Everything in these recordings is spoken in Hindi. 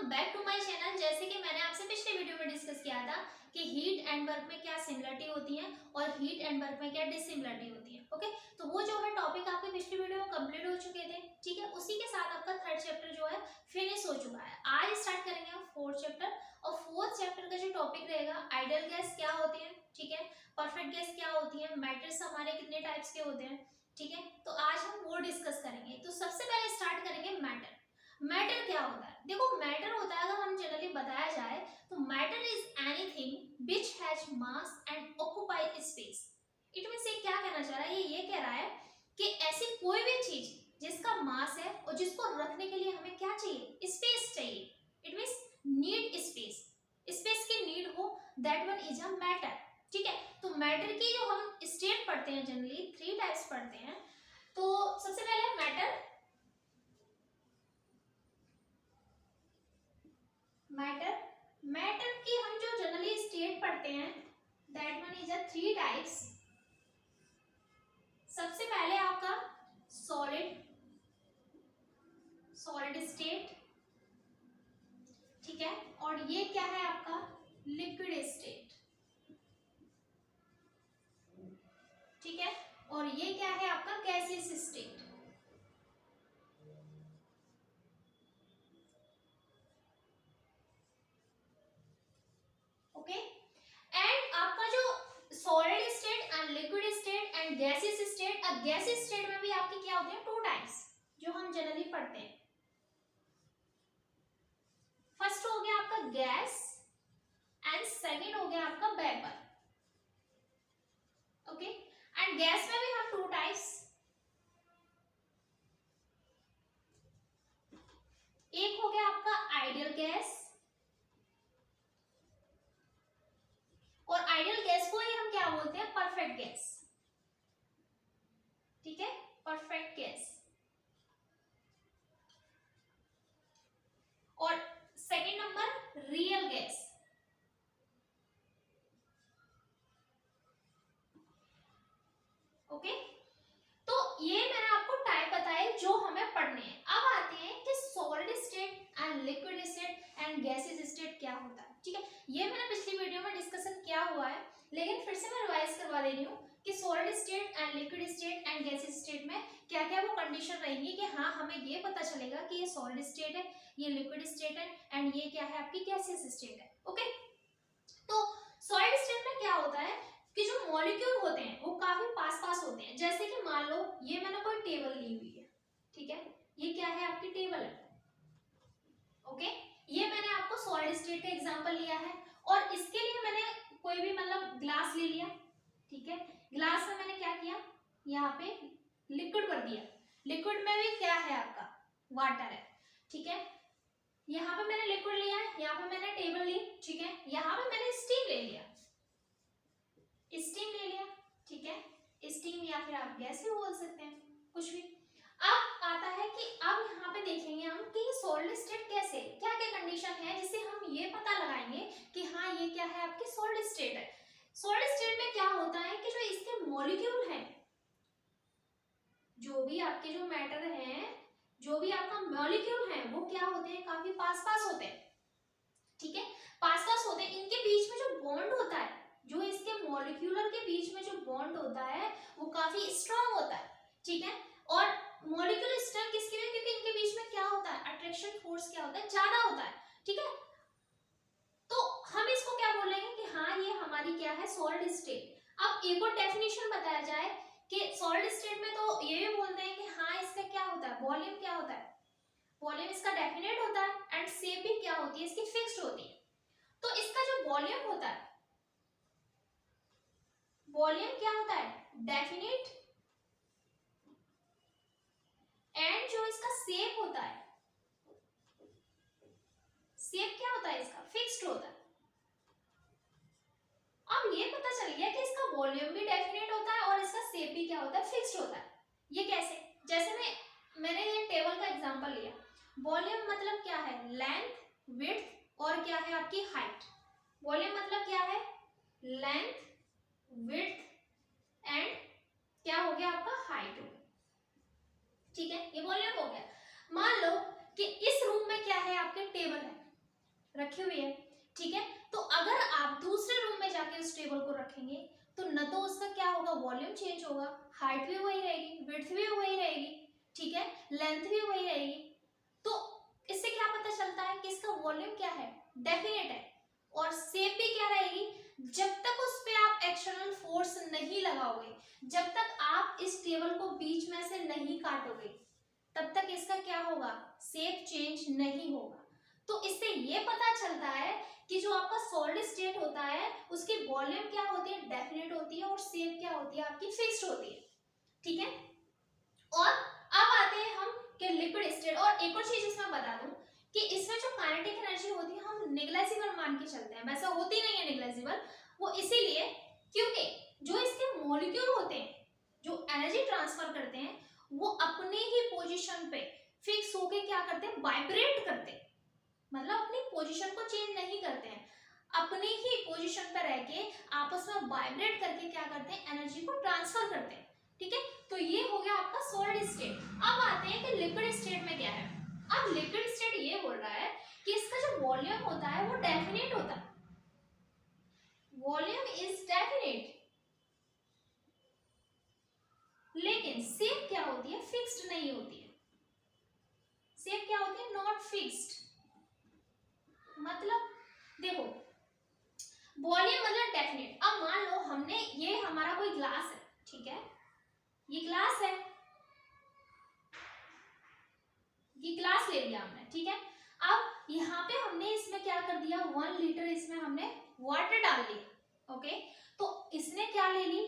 Welcome back to my channel. जैसे कि मैंने आपसे पिछले वीडियो में डिस्कस किया था कि हीट एंड वर्क में क्या सिमिलरिटी होती है और हीट एंड वर्क में क्या डिसिमिलरिटी होती है। ओके, तो वो जो है टॉपिक आपके पिछले वीडियो में कंप्लीट हो चुके थे। ठीक है, उसी के साथ आपका थर्ड चैप्टर जो है फिनिश हो चुका है। आज स्टार्ट करेंगे हम फोर्थ चैप्टर, और फोर्थ चैप्टर का जो टॉपिक रहेगा आइडियल गैस क्या होती है, ठीक है, परफेक्ट गैस क्या होती है, मैटर्स हमारे कितने टाइप्स के होते हैं। ठीक है, तो आज हम वो डिस्कस करेंगे। तो सबसे पहले स्टार्ट करेंगे मैटर। मैटर क्या होता है? देखो, मैटर होता है, अगर हम जनरली बताया जाए तो matter is anything which has mass and occupy space. It means ये क्या कहना चाह रहा है, ये कह रहा है कि ऐसी कोई भी चीज जिसका मास है और जिसको रखने के लिए हमें क्या चाहिए, स्पेस चाहिए। It means need space, space की नीड हो, that one is a matter. ठीक है, तो मैटर की जो हम स्टेट पढ़ते हैं जनरली 3 टाइप्स पढ़ते हैं। तो सबसे पहले मैटर मैटर की हम जो जनरली स्टेट पढ़ते हैं that one is a 3 types. सबसे पहले आपका सॉलिड स्टेट, ठीक है, और ये क्या है आपका लिक्विड स्टेट, ठीक है, और ये क्या है आपका गैसियस स्टेट। ओके, एंड आपका जो solid state and liquid state and gaseous state, अब गैसियस स्टेट में भी आपके क्या होते हैं 2 टाइप्स जो हम जनरली पढ़ते हैं। फर्स्ट हो गया आपका गैस एंड सेकंड हो गया आपका वेपर। ओके, एंड गैस में भी हम 2 टाइप्स, एक हो गया आपका आइडियल गैस, और आइडियल गैस को ही हम क्या बोलते हैं, परफेक्ट गैस। ठीक है, परफेक्ट गैस। और second number real gas. Okay, तो ये मैंने आपको टाइप बताए जो हमें पढ़ने हैं। अब आते हैं कि solid state and liquid state and gaseous state क्या होता है। ठीक है, ये मैंने पिछली वीडियो में डिस्कशन किया हुआ है, लेकिन फिर से मैं रिवाइज करवा दे रही हूँ कि solid state and liquid state and gaseous state में क्या क्या वो कंडीशन रहेंगी कि हाँ हमें ये पता चलेगा कि ये सॉलिड स्टेट है, ये लिक्विड स्टेट है, एंड ये क्या है आपकी गैसियस स्टेट है। ओके, तो सॉलिड स्टेट में क्या होता है कि जो मॉलिक्यूल होते हैं वो काफी पास पास होते हैं। जैसे कि मान लो ये मैंने कोई टेबल ली हुई है, ठीक है, ये क्या है आपकी टेबल है। ओके, ये मैंने आपको सॉलिड स्टेट का एग्जांपल लिया है, और इसके लिए मैंने कोई भी मतलब ग्लास ले लिया। ठीक है, ग्लास में मैंने क्या किया, यहाँ पे लिक्विड भर दिया। लिक्विड में भी क्या है आपका वाटर है। ठीक है, यहाँ पे मैंने लिक्विड लिया है, यहाँ पे मैंने टेबल ली। ठीक है, यहाँ पे मैंने स्टीम ले लिया, ठीक है, स्टीम या फिर आप गैस भी बोल सकते हैं, कुछ भी। अब आता है कि अब यहाँ पे देखेंगे हम कि सॉलिड स्टेट कैसे, क्या क्या कंडीशन है जिससे हम ये पता लगाएंगे कि हाँ ये क्या है आपकी सॉलिड स्टेट है। सॉलिड स्टेट में क्या होता है कि जो इसके मॉलिक्यूल हैं, जो भी आपके जो मैटर हैं, जो भी आपका मॉलिक्यूल है, वो क्या होते हैं, काफी पास पास होते हैं। ठीक है, पास पास होते हैं, इनके बीच में जो बॉन्ड होता है, जो इसके मॉलिक्यूलर के बीच में जो बॉन्ड होता है वो काफी स्ट्रांग होता है। ठीक है, और मॉलिक्यूल स्ट्रांग किसके लिए, क्योंकि इनके बीच में क्या होता है, अट्रैक्शन फोर्स क्या होता है, ज्यादा होता है। ठीक है, तो हम इसको क्या बोलेंगे कि हाँ ये हमारी क्या है, सॉलिड स्टेट। अब एक और डेफिनेशन बताया जाए कि सॉलिड स्टेट में तो ये भी बोलते हैं कि हाँ इसका क्या होता है, वॉल्यूम क्या होता है, वॉल्यूम इसका डेफिनेट होता है, एंड शेप भी क्या होती है इसकी, फिक्स्ड होती है। तो इसका जो वॉल्यूम होता है, वॉल्यूम क्या होता है, डेफिनेट, एंड जो इसका शेप होता है, शेप क्या होता है इसका, फिक्स्ड होता है। अब ये पता चल गया कि इसका वॉल्यूम भी डेफिनेट होता है और इसका शेप भी क्या होता है, फिक्स्ड होता है। ये कैसे, जैसे मैंने ये टेबल का एग्जांपल लिया। वॉल्यूम मतलब क्या है, लेंथ, विड्थ और क्या है आपकी हाइट। वॉल्यूम मतलब क्या है, लेंथ, विड्थ एंड क्या हो गया आपका, हाइट हो गया। ठीक है, ये वॉल्यूम हो गया। मान लो कि इस रूम में क्या है आपके, टेबल है। रखी हुई है, ठीक है। तो अगर आप दूसरे रूम में जाके उस टेबल को रखेंगे तो न तो उसका क्या होगा, वॉल्यूम चेंज होगा, हाइट भी वही रहेगी, विड्थ भी वही रहेगी, ठीक है, लेंथ भी वही रहेगी। तो इससे क्या पता चलता है कि इसका वॉल्यूम क्या है, डेफिनेट है, और शेप भी क्या रहेगी, जब तक उस पे आप एक्सटर्नल फोर्स नहीं लगाओगे, जब तक आप इस टेबल को बीच में से नहीं काटोगे, तब तक इसका क्या होगा, शेप चेंज नहीं होगा। तो इससे ये पता चलता है कि जो आपका सॉलिड स्टेट होता है उसकी वॉल्यूम क्या होती है, डेफिनेट होती है, और शेप क्या होती है, आपकी फिक्स्ड होती है, ठीक है। और अब आते हैं हम कि लिक्विड स्टेट। और एक और चीज इसमें बता दूं कि इसमें जो काइनेटिक एनर्जी होती है हम नेग्लिजिबल मान के चलते हैं, वैसा होती नहीं है नेग्लिजिबल, वो इसीलिए क्योंकि जो इसके मॉलिक्यूल होते हैं जो एनर्जी ट्रांसफर करते हैं वो अपने ही पोजीशन पे फिक्स होके क्या करते हैं, वाइब्रेट करते हैं, मतलब अपनी पोजीशन को चेंज नहीं करते हैं, अपनी ही पोजीशन पर रह के आपस में वाइब्रेट करके क्या करते हैं, एनर्जी को ट्रांसफर करते हैं, ठीक है। तो ये हो गया आपका सॉलिड स्टेट। अब आते हैं कि लिक्विड स्टेट में क्या है। अब लिक्विड स्टेट ये बोल रहा है कि इसका जो वॉल्यूम होता है वो डेफिनेट होता है, वॉल्यूम इज डेफिनेट, लेकिन शेप क्या होती है, फिक्स्ड नहीं होती है। शेप क्या होती है, नॉट फिक्स्ड। मतलब देखो वॉल्यूम मतलब डेफिनेट। अब मान लो हमने, ये हमारा कोई ग्लास है, ठीक है, ये ग्लास है, ये ग्लास ले लिया हमने, ठीक है। अब यहाँ पे हमने इसमें क्या कर दिया, 1 लीटर इसमें हमने वाटर डाल लिया, ओके। तो इसने क्या ले ली,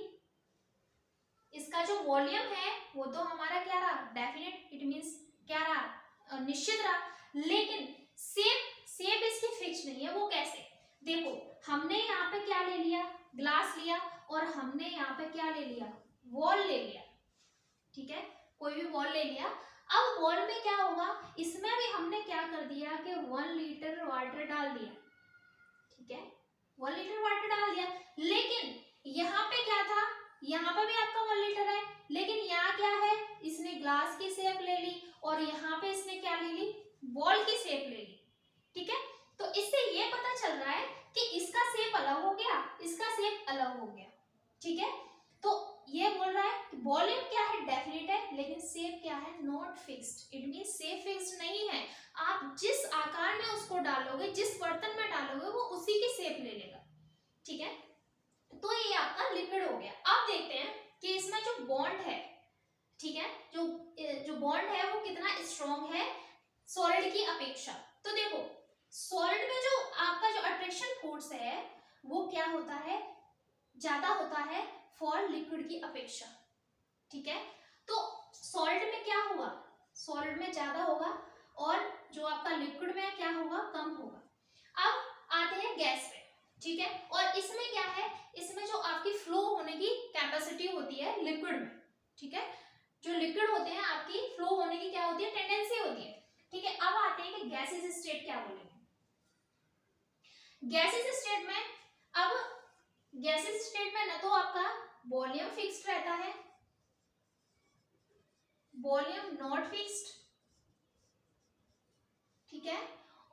इसका जो वॉल्यूम है वो तो हमारा क्या रहा, डेफिनेट, इट मींस क्या रहा, निश्चित रहा, लेकिन शेप इसकी फिक्स नहीं है। वो कैसे, देखो हमने यहाँ पे क्या ले लिया, ग्लास लिया, और हमने यहाँ पे क्या ले लिया, वॉल ले लिया, ठीक है, कोई भी वॉल ले लिया। अब वॉल में क्या होगा, इसमें भी हमने क्या कर दिया कि 1 लीटर वाटर डाल दिया, ठीक है, 1 लीटर वाटर डाल दिया, लेकिन यहाँ पे क्या था, यहाँ पे भी आपका 1 लीटर है, लेकिन यहाँ क्या है, इसने ग्लास की शेप ले ली, और यहाँ पे इसने क्या ले ली, बॉल की शेप ले ली, ठीक है। तो इससे ये पता चल रहा है कि इसका शेप अलग हो गया, इसका शेप अलग हो गया, ठीक है। तो ये बोल रहा है कि वॉल्यूम क्या है, डेफिनेट है, लेकिन शेप क्या है, not fixed. It means shape fixed नहीं है, आप जिस आकार में उसको डालोगे, जिस बर्तन में डालोगे, वो उसी की शेप ले लेगा, ठीक है। तो ये आपका लिक्विड हो गया। अब देखते हैं कि इसमें जो बॉन्ड है, ठीक है, जो बॉन्ड है वो कितना स्ट्रॉन्ग है सॉलिड की अपेक्षा। तो देखो सॉलिड में जो आपका जो अट्रैक्शन फोर्स है वो क्या होता है, ज्यादा होता है फॉर लिक्विड की अपेक्षा, ठीक है। तो सॉलिड में क्या होगा, सॉलिड में ज्यादा होगा, और जो आपका लिक्विड में क्या होगा, कम होगा। अब आते हैं गैस पे, ठीक है, और इसमें क्या है, इसमें जो आपकी फ्लो होने की कैपेसिटी होती है लिक्विड में, ठीक है, जो लिक्विड होते हैं आपकी फ्लो होने की क्या होती है, टेंडेंसी होती है, ठीक है। अब आते हैं कि गैसेस स्टेट क्या बोलेंगे। गैसेस स्टेट में, अब गैसेस स्टेट में ना तो आपका वॉल्यूम फिक्स्ड रहता है, वॉल्यूम नॉट फिक्स्ड, ठीक है,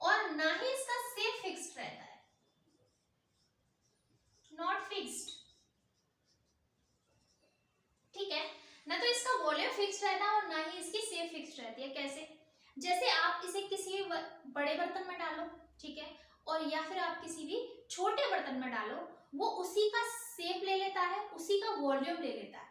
और ना ही इसका शेप फिक्स्ड रहता है, नॉट फिक्स्ड, ठीक है। ना तो इसका वॉल्यूम फिक्स्ड रहता है और ना ही इसकी शेप फिक्स्ड रहती है। कैसे, जैसे आप इसे किसी बड़े बर्तन में डालो, ठीक है, और या फिर आप किसी भी छोटे बर्तन में डालो, वो उसी का शेप ले लेता है, उसी का वॉल्यूम ले लेता है,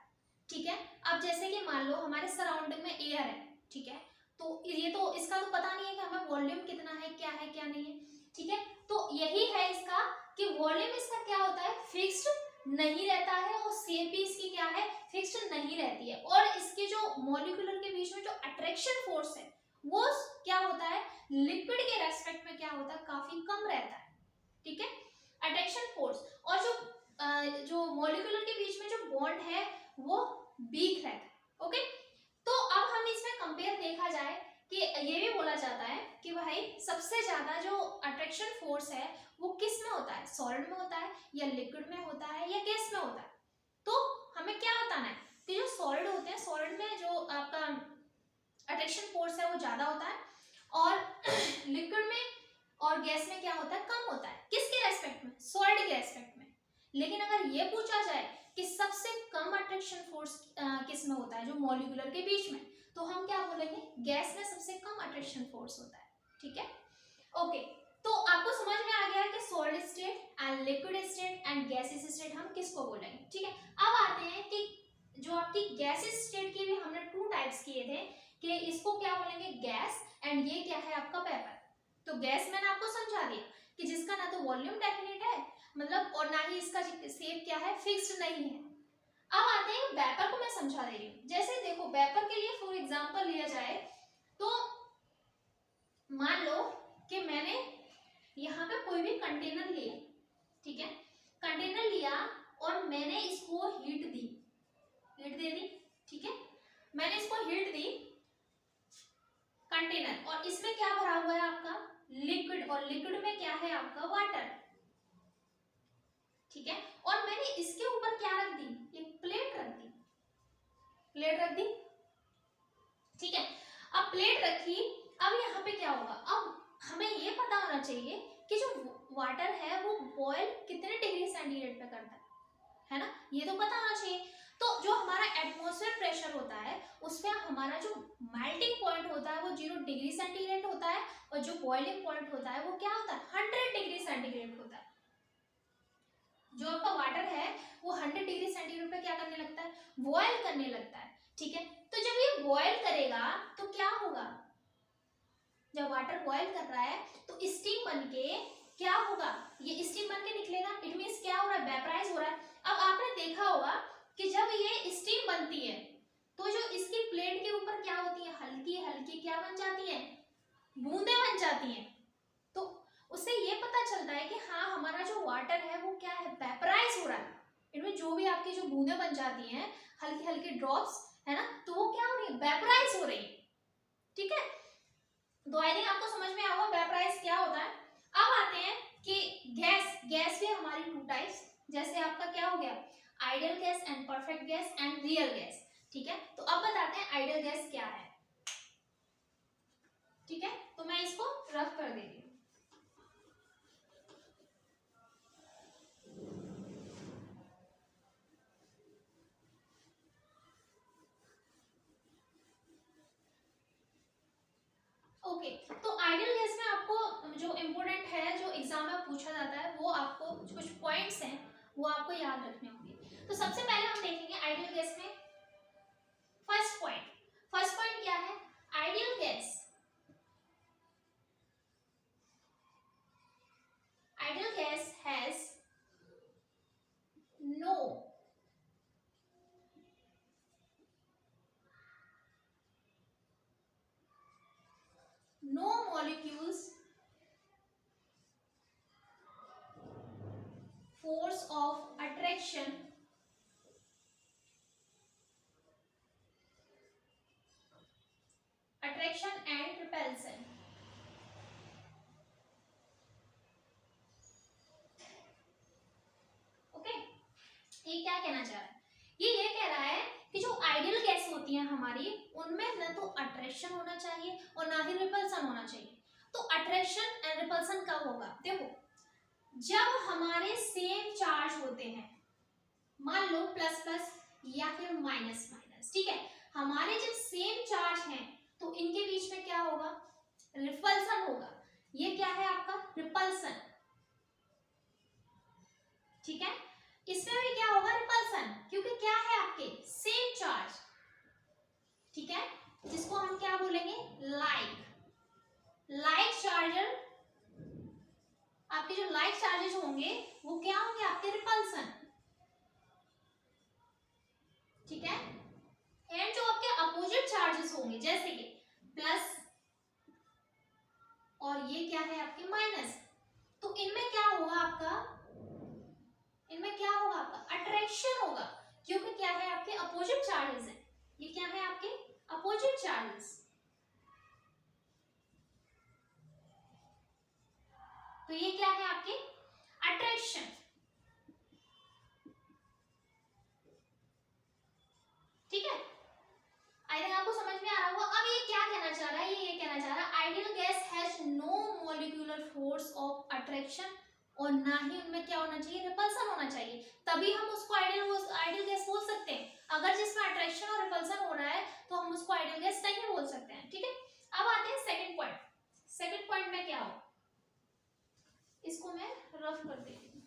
ठीक है। अब जैसे कि मान लो हमारे सराउंडिंग में एयर है, ठीक है, तो ये तो इसका तो पता नहीं है कि हमें वॉल्यूम कितना है क्या नहीं है, ठीक है। तो यही है इसका कि वॉल्यूम इसका क्या होता है, फिक्स्ड नहीं रहता है, और शेप भी इसकी क्या है, फिक्स्ड नहीं रहती है, और इसके जो मॉलिक्यूलर के बीच में जो अट्रैक्शन फोर्स है वो क्या होता है, लिक्विड के रेस्पेक्ट में क्या होता है, काफी कम रहता है, ठीक है, अट्रैक्शन फोर्स। और जो मॉलिक्यूलर के बीच में जो बॉन्ड है वो वीक रहता है, ओके। तो अब हम इसमें कंपेयर देखा जाए कि ये भी बोला जाता है कि भाई सबसे ज्यादा जो अट्रैक्शन फोर्स है वो किस में होता है, सॉलिड में होता है या लिक्विड में होता है या गैस में होता है। तो हमें क्या बताना है कि जो सॉलिड होते हैं, सॉलिड में जो आपका अट्रैक्शन फोर्स है वो ज्यादा होता है, और लिक्विड में और और गैस में क्या होता है, कम होता है। किसके रेस्पेक्ट में, सॉलिड के रेस्पेक्ट में। लेकिन अगर ये पूछा जाए कि सबसे कम अट्रैक्शन फोर्स किस में होता है, जो मॉलिक्यूलर के बीच में, तो हम क्या बोलेंगे, गैस में सबसे कम अट्रैक्शन फोर्स होता है। ठीक है, ओके। तो आपको समझ में आ गया कि solid state and liquid state and gases state हम किसको बोलेंगे। ठीक है, अब आते हैं कि जो आपकी गैसेस स्टेट की भी हमने 2 टाइप्स किए थे कि इसको क्या बोलेंगे, गैस, एंड ये क्या है आपका वेपर। तो गैस मैंने आपको समझा दिया कि जिसका ना तो वॉल्यूम डेफिनेट है, मतलब, और ना ही इसका शेप क्या है, फिक्स्ड नहीं है। अब आते हैं वेपर को मैं समझा दे रही हूँ। जैसे देखो, वेपर के लिए फॉर एग्जांपल लिया जाए तो मान लो कि मैंने यहाँ पे कोई भी कंटेनर लिया, ठीक है, कंटेनर लिया और मैंने इसको हीट दी, हीट दे दी। ठीक है, मैंने इसको हीट दी कंटेनर, और इसमें क्या भरा हुआ है आपका, लिक्विड, और लिक्विड में क्या है आपका, वाटर। ठीक है, और मैंने इसके ऊपर क्या रख दी, एक प्लेट रख दी, प्लेट रख दी। ठीक है, अब प्लेट रखी, अब यहाँ पे क्या होगा, अब हमें ये पता होना चाहिए कि जो वाटर है वो बॉयल कितने डिग्री सेंटीग्रेड पे करता है ना, ये तो पता होना चाहिए। तो जो हमारा एटमॉस्फेयर प्रेशर होता है उस पे हमारा जो मेल्टिंग पॉइंट होता है वो 0 डिग्री सेंटीग्रेड होता है, और जो बॉइलिंग पॉइंट होता है वो क्या होता है, 100 डिग्री सेंटीग्रेड होता है। जो आपका वाटर है वो 100 डिग्री सेंटीग्रेड पे क्या करने लगता है, बॉयल करने लगता है। ठीक है, तो जब ये बॉयल करेगा तो क्या होगा, जब वाटर बॉयल कर रहा है तो स्टीम बनके क्या होगा, ये स्टीम बनके निकलेगा। इट मींस क्या हो रहा है, वेपराइज हो रहा है। अब आपने देखा होगा कि जब ये स्टीम बनती है तो जो इसकी प्लेट के ऊपर क्या होती है, हल्की हल्की क्या बन जाती है, बूंदें बन जाती हैं। तो उससे ये पता चलता है कि हाँ, हमारा जो वाटर है वो क्या है, वेपराइज हो रहा है। इनमें जो भी आपकी जो बूंदें बन जाती हैं, हल्की हल्की ड्रॉप्स, है ना, तो वो क्या हो रही है, वेपराइज हो रही है। ठीक है, तो आई थिंक आपको समझ में आया होगा वेपराइज क्या होता है। अब आते हैं कि गैस, गैस भी हमारी 2 टाइप्स, जैसे आपका क्या हो गया, ideal gas and perfect gas and real gas. ठीक है, तो अब बताते हैं आइडियल गैस क्या है। ठीक है, तो मैं इसको रफ कर दे रही हूँ। ओके, तो आइडियल गैस में आपको जो इम्पोर्टेंट है, जो एग्जाम में पूछा जाता है, वो आपको कुछ पॉइंट्स हैं वो आपको याद रखने होंगे। तो सबसे पहले हम देखेंगे आइडियल गैस में फर्स्ट पॉइंट क्या है, ideal gas, ideal gas has no molecules force of attraction and repulsion। Okay, ये क्या कहना चाह रहा है, ये कह रहा है कि जो आइडियल गैस होती है हमारी, उनमें न तो अट्रैक्शन होना चाहिए और ना ही रिपल्सन होना चाहिए। तो अट्रैक्शन एंड रिपल्सन कब होगा, देखो, जब हमारे सेम चार्ज होते हैं, मान लो प्लस प्लस या फिर माइनस माइनस। ठीक है, हमारे जब सेम चार्ज हैं तो इनके बीच में क्या होगा, रिपल्सन होगा। ये क्या है आपका, रिपल्सन। ठीक है, इसमें भी क्या होगा, रिपल्सन, क्योंकि क्या है आपके सेम चार्ज। ठीक है, जिसको हम क्या बोलेंगे, लाइक चार्जर, आपके जो लाइक चार्जेस होंगे वो क्या होंगे, आपके रिपल्सन। ठीक है, एंड जो आपके अपोजिट चार्जेस होंगे, जैसे कि प्लस और ये क्या है आपके माइनस, तो इनमें क्या होगा आपका, इनमें क्या होगा आपका, अट्रैक्शन होगा, क्योंकि क्या है आपके अपोजिट चार्जेस हैं। ये क्या है आपके अपोजिट चार्जेस, तो ये क्या है आपके अट्रैक्शन। ठीक है, आई थिंक आपको समझ में आ रहा होगा। अब ये क्या कहना चाह रहा है, ये कहना चाह रहा है ideal gas has no molecular force of attraction और ना ही उनमें क्या होना चाहिए, रिपल्सन होना चाहिए, तभी हम उसको आइडियल गैस बोल सकते हैं। अगर जिसमें अट्रैक्शन और रिपल्सन हो रहा है तो हम उसको आइडियल गैस नहीं बोल सकते हैं, ठीक है। अब आते हैं सेकंड पॉइंट। सेकंड पॉइंट में क्या हो, इसको मैं रफ कर देती हूँ।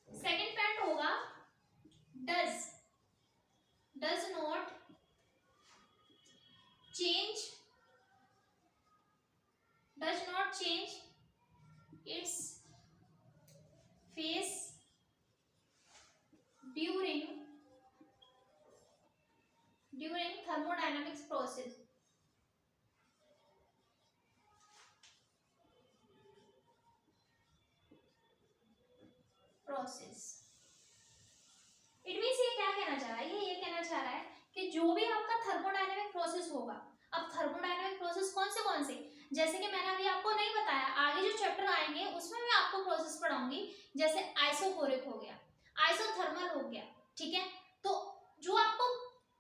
सेकंड पॉइंट होगा does not change its phase during thermodynamics process. It means ये क्या कहना चाह रहा है, ये कहना चाह रहा है कि जो भी आपका थर्मोडायनेमिक प्रोसेस होगा, अब थर्मोडायनेमिक प्रोसेस कौन से, जैसे कि मैंने अभी आपको नहीं बताया, आगे जो चैप्टर आएंगे उसमें मैं आपको प्रोसेस पढ़ाऊंगी, जैसे आइसोकोरिक हो गया, आइसोथर्मल हो गया, ठीक है। तो जो आपको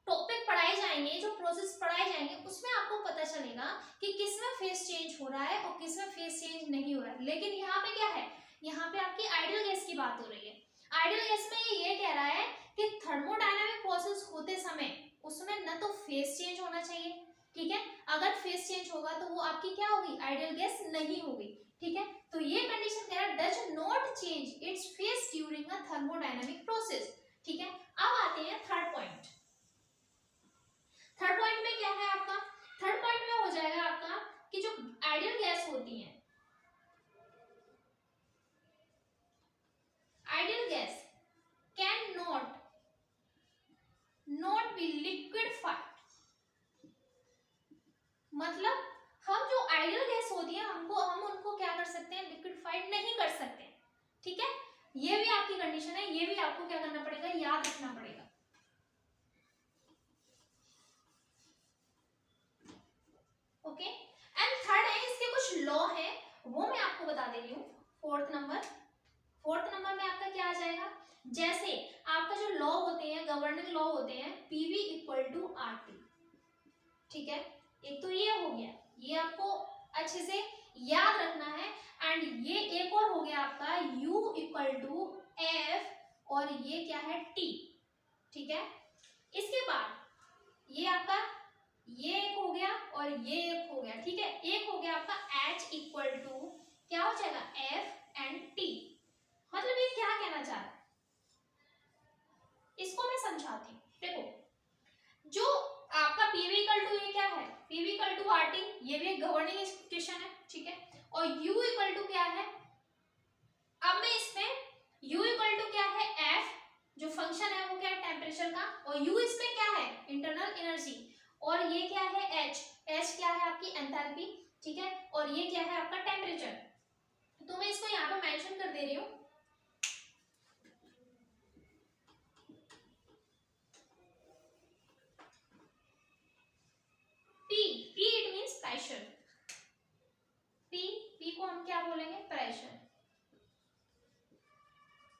टॉपिक पढ़ाए जाएंगे, जो प्रोसेस पढ़ाए जाएंगे, उसमें आपको पता चलेगा कि किसमें फेस चेंज हो रहा है और किसमें फेस चेंज नहीं हो रहा है। लेकिन यहाँ पे क्या है, यहाँ पे आपकी आइडियल गैस की बात हो रही है। आइडियल गैस में ये कह रहा है कि थर्मोडायनामिक प्रोसेस होते समय उसमें न तो फेस चेंज होना चाहिए, ठीक है, अगर फेस चेंज होगा तो वो आपकी क्या होगी, आइडियल गैस नहीं होगी, ठीक है। तो ये कंडीशन कह रहा है does not change its face during a thermodynamic process, ठीक है। अब आते हैं थर्ड पॉइंट। थर्ड पॉइंट में क्या है आपका, थर्ड पॉइंट में हो जाएगा आपका कि जो आइडियल गैस होती है, ideal gas can not be liquefied, मतलब हम जो आइडियल गैस होती है हम उनको क्या कर सकते हैं, लिक्विडिफाइड नहीं कर सकते, ठीक है। ये भी आपकी कंडीशन है, ये भी आपको क्या करना पड़ेगा, याद रखना पड़ेगा। ओके, एंड थर्ड है, इसके कुछ लॉ है वो मैं आपको बता दे रही हूँ। फोर्थ नंबर में आपका क्या आ जाएगा, जैसे आपका जो लॉ होते हैं, गवर्निंग लॉ होते हैं, पीवी इक्वल टू आरटी, ठीक है। एक तो ये हो गया, ये आपको अच्छे से याद रखना है। एंड ये एक और हो गया आपका U इक्वल टू एफ और ये क्या है T, ठीक है। इसके बाद ये आपका ये एक हो गया और ये एक हो गया, ठीक है। एक हो गया आपका H इक्वल टू क्या हो जाएगा, F एंड T, मतलब ये क्या कहना चाह रहा है, इसको मैं समझाती हूँ। देखो, जो आपका PV इक्वल टू ये क्या है, PV इक्वल टू RT, ये भी एक गवर्निंग इक्वेशन है, ठीक है। और U इक्वल टू क्या है, अब मैं इसमें U इक्वल टू क्या है, F, जो फंक्शन है वो क्या है, टेम्परेचर का, और U इसमें क्या है, इंटरनल एनर्जी, और ये क्या है H क्या है आपकी एंथैल्पी, ठीक है, और ये क्या है आपका टेम्परेचर। तो मैं इसको यहाँ पे मेंशन कर दे रही हूँ। P it means pressure, P को हम क्या बोलेंगे, प्रेशर,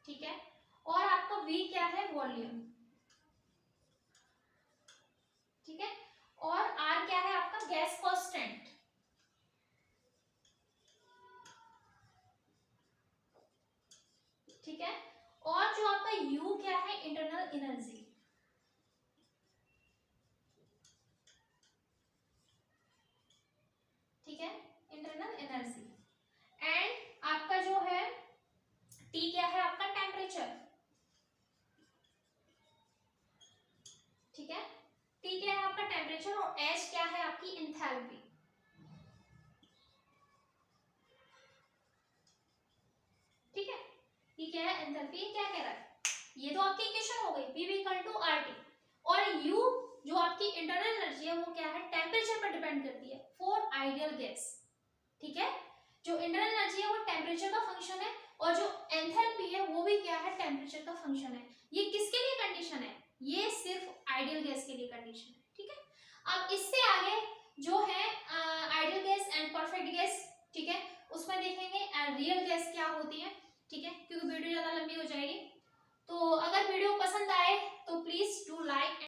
ठीक है। और आपका V क्या है, वॉल्यूम, ठीक है। और R क्या है आपका, गैस कांस्टेंट, ठीक है। और जो आपका U क्या है, इंटरनल एनर्जी, ठीक है, इंटरनल एनर्जी। एंड आपका जो है T क्या है आपका, टेम्परेचर, ठीक है। T क्या है आपका टेम्परेचर, और H क्या है आपकी एंथैल्पी, ठीक है। ये क्या है, एंथैल्पी, ये क्या कह रहा है, ये तो आपकी इक्वेशन हो गई, PV इक्वल टू RT, और U जो आपकी इंटरनल एनर्जी है वो क्या है, टेम्परेचर पर डिपेंड करती है फॉर आइडियल गैस, ठीक है। जो इंटरनल एनर्जी है वो टेम्परेचर का फंक्शन है, और जो एंथैल्पी है वो भी क्या है, टेम्परेचर का फंक्शन है। ये किसके लिए कंडीशन है, ये सिर्फ आइडियल गैस के लिए कंडीशन है, ठीक है। अब इससे आगे जो है ideal gas and perfect gas, ठीक है, उसमें देखेंगे रियल गैस क्या होती है, ठीक है, क्योंकि वीडियो ज्यादा लंबी हो जाएगी। तो अगर वीडियो पसंद आए तो प्लीज डू लाइक